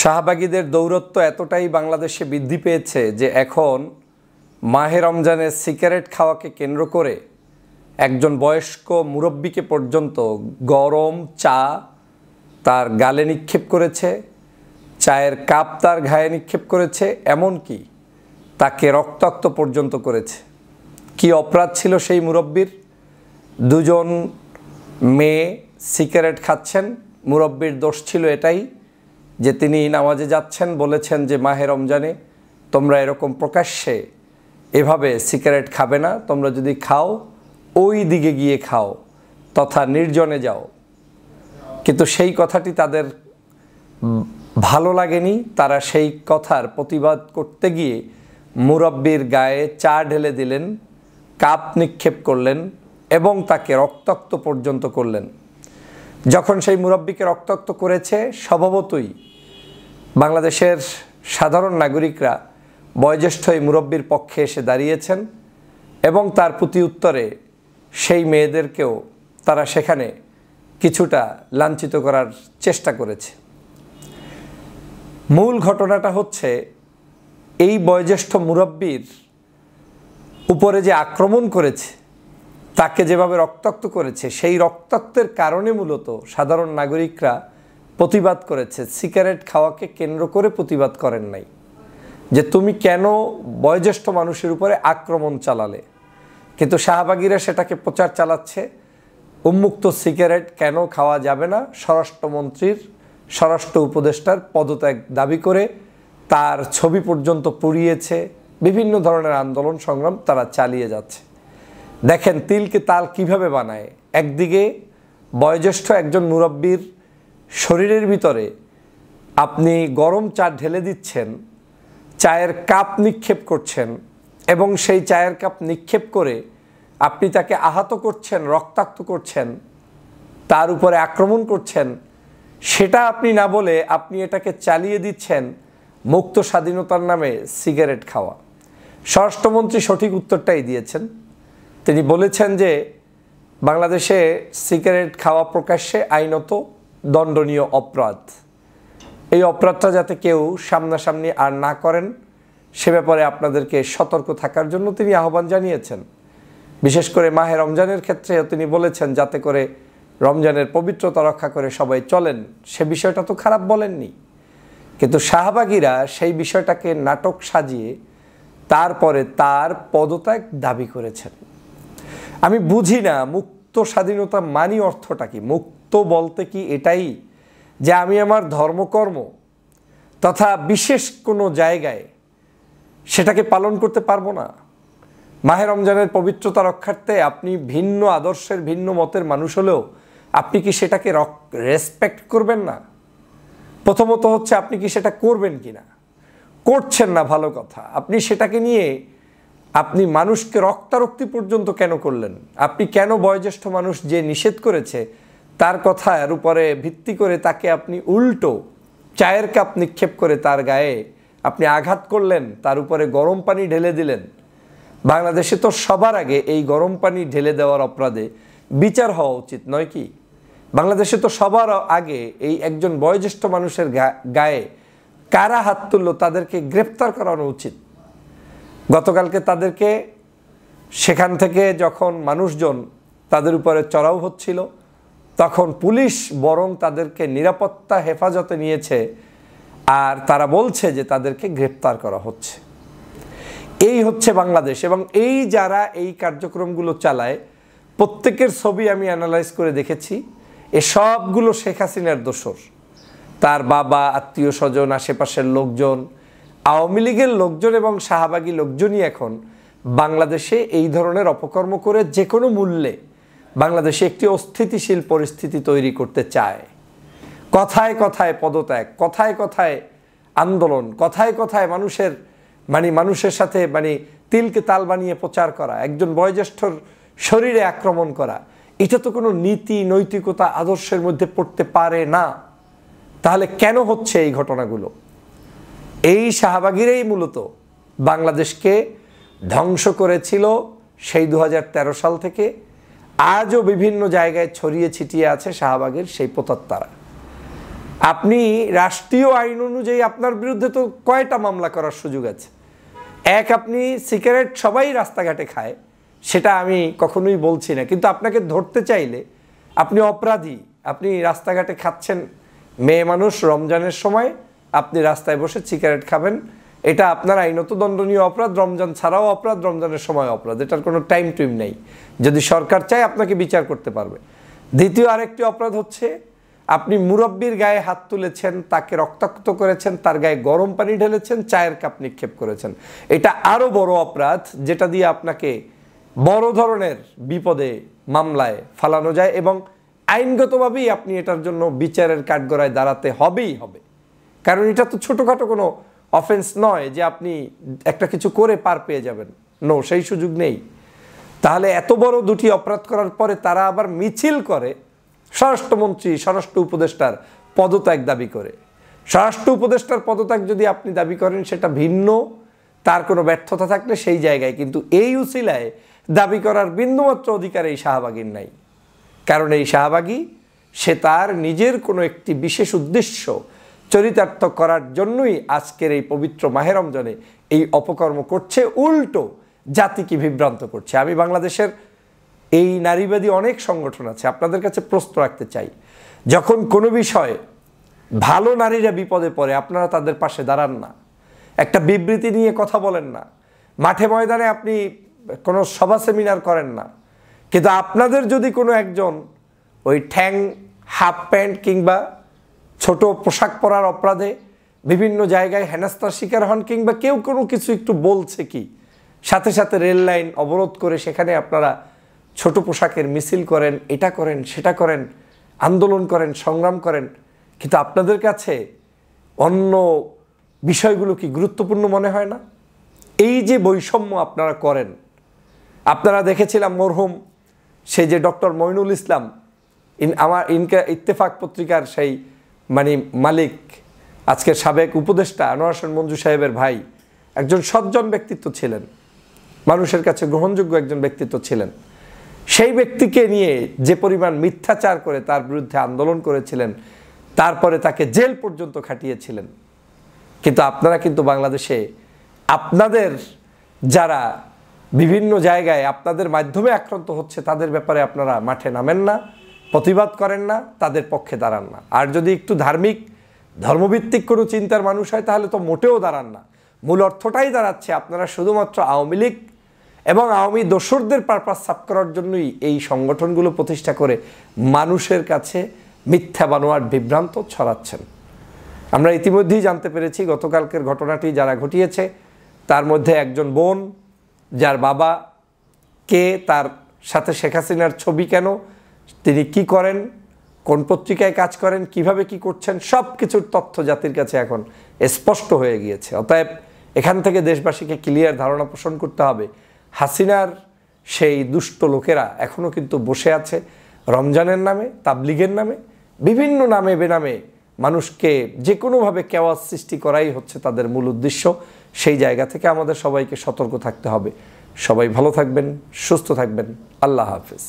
শাহবাগীদের দৌরত্ব এতটাই বাংলাদেশে বৃদ্ধি পেয়েছে যে এখন মাহে রমজানের সিগারেট খাওয়াকে কেন্দ্র করে একজন বয়স্ক মুরব্বিকে পর্যন্ত গরম চা তার গালে নিক্ষেপ করেছে, চায়ের কাপ তার ঘায়ে নিক্ষেপ করেছে, এমনকি তাকে রক্তাক্ত পর্যন্ত করেছে। কি অপরাধ ছিল সেই মুরব্বির? দুজন মেয়ে সিগারেট খাচ্ছেন, মুরব্বির দোষ ছিল এটাই যে তিনি নামাজে যাচ্ছেন, বলেছেন যে মাহে রমজানে তোমরা এরকম প্রকাশ্যে এভাবে সিগারেট খাবে না, তোমরা যদি খাও ওই দিকে গিয়ে খাও তথা নির্জনে যাও। কিন্তু সেই কথাটি তাদের ভালো লাগেনি। তারা সেই কথার প্রতিবাদ করতে গিয়ে মুরব্বির গায়ে চা ঢেলে দিলেন, কাপ নিক্ষেপ করলেন এবং তাকে রক্তাক্ত পর্যন্ত করলেন। যখন সেই মুরব্বিকে রক্তাক্ত করেছে, স্বভাবতই বাংলাদেশের সাধারণ নাগরিকরা বয়োজ্যেষ্ঠ এই মুরব্বির পক্ষে এসে দাঁড়িয়েছেন এবং তার প্রতি উত্তরে সেই মেয়েদেরকেও তারা সেখানে কিছুটা লাঞ্ছিত করার চেষ্টা করেছে। মূল ঘটনাটা হচ্ছে এই বয়োজ্যেষ্ঠ মুরব্বির উপরে যে আক্রমণ করেছে, তাকে যেভাবে রক্তাক্ত করেছে, সেই রক্তাক্তের কারণে মূলত সাধারণ নাগরিকরা প্রতিবাদ করেছে। সিগারেট খাওয়াকে কেন্দ্র করে প্রতিবাদ করেন নাই যে তুমি কেন বয়োজ্যেষ্ঠ মানুষের উপরে আক্রমণ চালালে। কিন্তু শাহবাগীরা সেটাকে প্রচার চালাচ্ছে, উন্মুক্ত সিগারেট কেন খাওয়া যাবে না, স্বরাষ্ট্রমন্ত্রীর স্বরাষ্ট্র উপদেষ্টার পদত্যাগ দাবি করে তার ছবি পর্যন্ত পুড়িয়েছে। বিভিন্ন ধরনের আন্দোলন সংগ্রাম তারা চালিয়ে যাচ্ছে। দেখেন তিলকে তাল কিভাবে বানায়। একদিকে বয়োজ্যেষ্ঠ একজন মুরব্বির শরীরের ভিতরে আপনি গরম চা ঢেলে দিচ্ছেন, চায়ের কাপ নিক্ষেপ করছেন এবং সেই চায়ের কাপ নিক্ষেপ করে আপনি তাকে আহত করছেন, রক্তাক্ত করছেন, তার উপরে আক্রমণ করছেন। সেটা আপনি না বলে আপনি এটাকে চালিয়ে দিচ্ছেন মুক্ত স্বাধীনতার নামে সিগারেট খাওয়া। স্বরাষ্ট্রমন্ত্রী সঠিক উত্তরটাই দিয়েছেন। তিনি বলেছেন যে বাংলাদেশে সিগারেট খাওয়া প্রকাশ্যে আইনত দণ্ডনীয় অপরাধ। এই অপরাধটা যাতে কেউ সামনাসামনি আর না করেন সে ব্যাপারে আপনাদেরকে সতর্ক থাকার জন্য তিনি আহ্বান জানিয়েছেন। বিশেষ করে মাহে রমজানের ক্ষেত্রেও তিনি বলেছেন যাতে করে রমজানের পবিত্রতা রক্ষা করে সবাই চলেন। সে বিষয়টা তো খারাপ বলেননি, কিন্তু শাহবাগীরা সেই বিষয়টাকে নাটক সাজিয়ে তারপরে তার পদত্যাগ দাবি করেছেন। আমি বুঝি না মুক্ত স্বাধীনতা মানি অর্থটা কি। মুক্ত বলতে কি এটাই যে আমি আমার ধর্মকর্ম তথা বিশেষ কোনো জায়গায় সেটাকে পালন করতে পারবো না? মাহে রমজানের পবিত্রতা রক্ষার্থে আপনি ভিন্ন আদর্শের ভিন্ন মতের মানুষ হলেও আপনি কি সেটাকে রেসপেক্ট করবেন না? প্রথমত হচ্ছে আপনি কি সেটা করবেন কি না, করছেন না, ভালো কথা। আপনি সেটাকে নিয়ে আপনি মানুষকে রক্তারক্তি পর্যন্ত কেন করলেন? আপনি কেন বয়োজ্যেষ্ঠ মানুষ যে নিষেধ করেছে তার কথার উপরে ভিত্তি করে তাকে আপনি উল্টো চায়ের কাপ নিক্ষেপ করে তার গায়ে আপনি আঘাত করলেন, তার উপরে গরম পানি ঢেলে দিলেন? বাংলাদেশে তো সবার আগে এই গরম পানি ঢেলে দেওয়ার অপরাধে বিচার হওয়া উচিত নয় কি? বাংলাদেশে তো সবার আগে এই একজন বয়োজ্যেষ্ঠ মানুষের গায়ে কারা হাত তুললো তাদেরকে গ্রেপ্তার করানো উচিত। গতকালকে তাদেরকে সেখান থেকে যখন মানুষজন তাদের উপরে চড়াও হচ্ছিল তখন পুলিশ বরং তাদেরকে নিরাপত্তা হেফাজতে নিয়েছে আর তারা বলছে যে তাদেরকে গ্রেপ্তার করা হচ্ছে। এই হচ্ছে বাংলাদেশ। এবং এই যারা এই কার্যক্রমগুলো চালায় প্রত্যেকের ছবি আমি অ্যানালাইজ করে দেখেছি, এ সবগুলো শেখ হাসিনার দোসর। তার বাবা, আত্মীয় স্বজন, আশেপাশের লোকজন, আওয়ামী লীগের লোকজন এবং শাহবাগী লোকজনই এখন বাংলাদেশে এই ধরনের অপকর্ম করে যে কোনো মূল্যে বাংলাদেশে একটি অস্থিতিশীল পরিস্থিতি তৈরি করতে চায়। কথায় কথায় পদত্যাগ, কথায় কথায় আন্দোলন, কথায় কথায় মানুষের সাথে তিলকে তাল বানিয়ে প্রচার করা, একজন বয়োজ্যেষ্ঠর শরীরে আক্রমণ করা, এটা তো কোনো নীতি, নৈতিকতা, আদর্শের মধ্যে পড়তে পারে না। তাহলে কেন হচ্ছে এই ঘটনাগুলো? এই শাহবাগীরাই মূলত বাংলাদেশকে ধ্বংস করেছিল সেই 2013 সাল থেকে। আজও বিভিন্ন জায়গায় ছড়িয়ে ছিটিয়ে আছে শাহবাগের সেই প্রতাত্মারা। আপনি রাষ্ট্রীয় আইন অনুযায়ী আপনার বিরুদ্ধে তো কয়টা মামলা করার সুযোগ আছে। এক, আপনি সিগারেট সবাই রাস্তাঘাটে খায়, সেটা আমি কখনোই বলছি না, কিন্তু আপনাকে ধরতে চাইলে আপনি অপরাধী। আপনি রাস্তাঘাটে খাচ্ছেন, মেয়ে মানুষ রমজানের সময় আপনি রাস্তায় বসে সিগারেট খাবেন, এটা আপনার আইনত দণ্ডনীয় অপরাধ। রমজান ছাড়াও অপরাধ, রমজানের সময় অপরাধ, এটার কোনো টাইম টুইম নেই। যদি সরকার চায় আপনাকে বিচার করতে পারবে। দ্বিতীয় আরেকটি অপরাধ হচ্ছে আপনি মুরব্বির গায়ে হাত তুলেছেন, তাকে রক্তাক্ত করেছেন, তার গায়ে গরম পানি ঢেলেছেন, চায়ের কাপ নিক্ষেপ করেছেন। এটা আরও বড় অপরাধ, যেটা দিয়ে আপনাকে বড় ধরনের বিপদে মামলায় ফালানো যায় এবং আইনগতভাবেই আপনি এটার জন্য বিচারের কাঠগড়ায় দাঁড়াতে হবেই হবে। কারণ এটা তো ছোটোখাটো কোনো অফেন্স নয় যে আপনি একটা কিছু করে পার পেয়ে যাবেন, নো, সেই সুযোগ নেই। তাহলে এত বড় দুটি অপরাধ করার পরে তারা আবার মিছিল করে স্বরাষ্ট্রমন্ত্রী, স্বরাষ্ট্র উপদেষ্টার পদত্যাগ দাবি করে। স্বরাষ্ট্র উপদেষ্টার পদত্যাগ যদি আপনি দাবি করেন সেটা ভিন্ন, তার কোনো ব্যর্থতা থাকলে সেই জায়গায়, কিন্তু এই উসিলায় দাবি করার বিন্দুমাত্র অধিকার এই শাহবাগীর নাই। কারণ এই শাহবাগী সে তার নিজের কোনো একটি বিশেষ উদ্দেশ্য চরিতার্থ করার জন্যই আজকের এই পবিত্র মাহে রমজানে এই অপকর্ম করছে, উল্টো জাতিকে বিভ্রান্ত করছে। আমি বাংলাদেশের এই নারীবাদী অনেক সংগঠন আছে, আপনাদের কাছে প্রশ্ন রাখতে চাই, যখন কোনো বিষয়ে ভালো নারীরা বিপদে পড়ে আপনারা তাদের পাশে দাঁড়ান না, একটা বিবৃতি নিয়ে কথা বলেন না, মাঠে ময়দানে আপনি কোনো সভা সেমিনার করেন না, কিন্তু আপনাদের যদি কোনো একজন ওই ঠ্যাং, হাফ প্যান্ট কিংবা ছোট পোশাক পরার অপরাধে বিভিন্ন জায়গায় হেনস্থার শিকার হন, কিংবা কেউ কোনো কিছু একটু বলছে কি, সাথে সাথে রেল লাইন অবরোধ করে সেখানে আপনারা ছোট পোশাকের মিছিল করেন, এটা করেন, সেটা করেন, আন্দোলন করেন, সংগ্রাম করেন, কিন্তু আপনাদের কাছে অন্য বিষয়গুলো কি গুরুত্বপূর্ণ মনে হয় না? এই যে বৈষম্য আপনারা করেন, আপনারা দেখেছিলাম মরহুম সেই যে ডক্টর মইনুল ইসলাম, আমার ইত্তেফাক পত্রিকার সেই মালিক, আজকের সাবেক উপদেষ্টা আনোয়ার হোসেন মঞ্জু সাহেবের ভাই, একজন সজ্জন ব্যক্তিত্ব ছিলেন, মানুষের কাছে গ্রহণযোগ্য একজন ব্যক্তিত্ব ছিলেন। সেই ব্যক্তিকে নিয়ে যে পরিমাণ মিথ্যাচার করে তার বিরুদ্ধে আন্দোলন করেছিলেন, তারপরে তাকে জেল পর্যন্ত খাটিয়েছিলেন। কিন্তু আপনারা কিন্তু বাংলাদেশে আপনাদের যারা বিভিন্ন জায়গায় আপনাদের মাধ্যমে আক্রান্ত হচ্ছে তাদের ব্যাপারে আপনারা মাঠে নামেন না, প্রতিবাদ করেন না, তাদের পক্ষে দাঁড়ান না। আর যদি একটু ধার্মিক, ধর্মভিত্তিক কোনো চিন্তার মানুষ হয় তাহলে তো মোটেও দাঁড়ান না। মূল অর্থটাই দাঁড়াচ্ছে আপনারা শুধুমাত্র আওয়ামী লীগ এবং আওয়ামী দোসরদের পারপাস সাফ করার জন্যই এই সংগঠনগুলো প্রতিষ্ঠা করে মানুষের কাছে মিথ্যা বানোয়াট বিভ্রান্ত ছড়াচ্ছেন। আমরা ইতিমধ্যেই জানতে পেরেছি গতকালকের ঘটনাটি যারা ঘটিয়েছে তার মধ্যে একজন বোন, যার বাবা কে, তার সাথে শেখ হাসিনার ছবি কেন, তিনি কি করেন, কোন পত্রিকায় কাজ করেন, কিভাবে কি করছেন, সব কিছুর তথ্য জাতির কাছে এখন স্পষ্ট হয়ে গিয়েছে। অতএব এখান থেকে দেশবাসীকে ক্লিয়ার ধারণা পোষণ করতে হবে, হাসিনার সেই দুষ্ট লোকেরা এখনও কিন্তু বসে আছে রমজানের নামে, তাবলিগের নামে, বিভিন্ন নামে বেনামে মানুষকে যে কোনোভাবে কেওয়াজ সৃষ্টি করাই হচ্ছে তাদের মূল উদ্দেশ্য। সেই জায়গা থেকে আমাদের সবাইকে সতর্ক থাকতে হবে। সবাই ভালো থাকবেন, সুস্থ থাকবেন। আল্লাহ হাফেজ।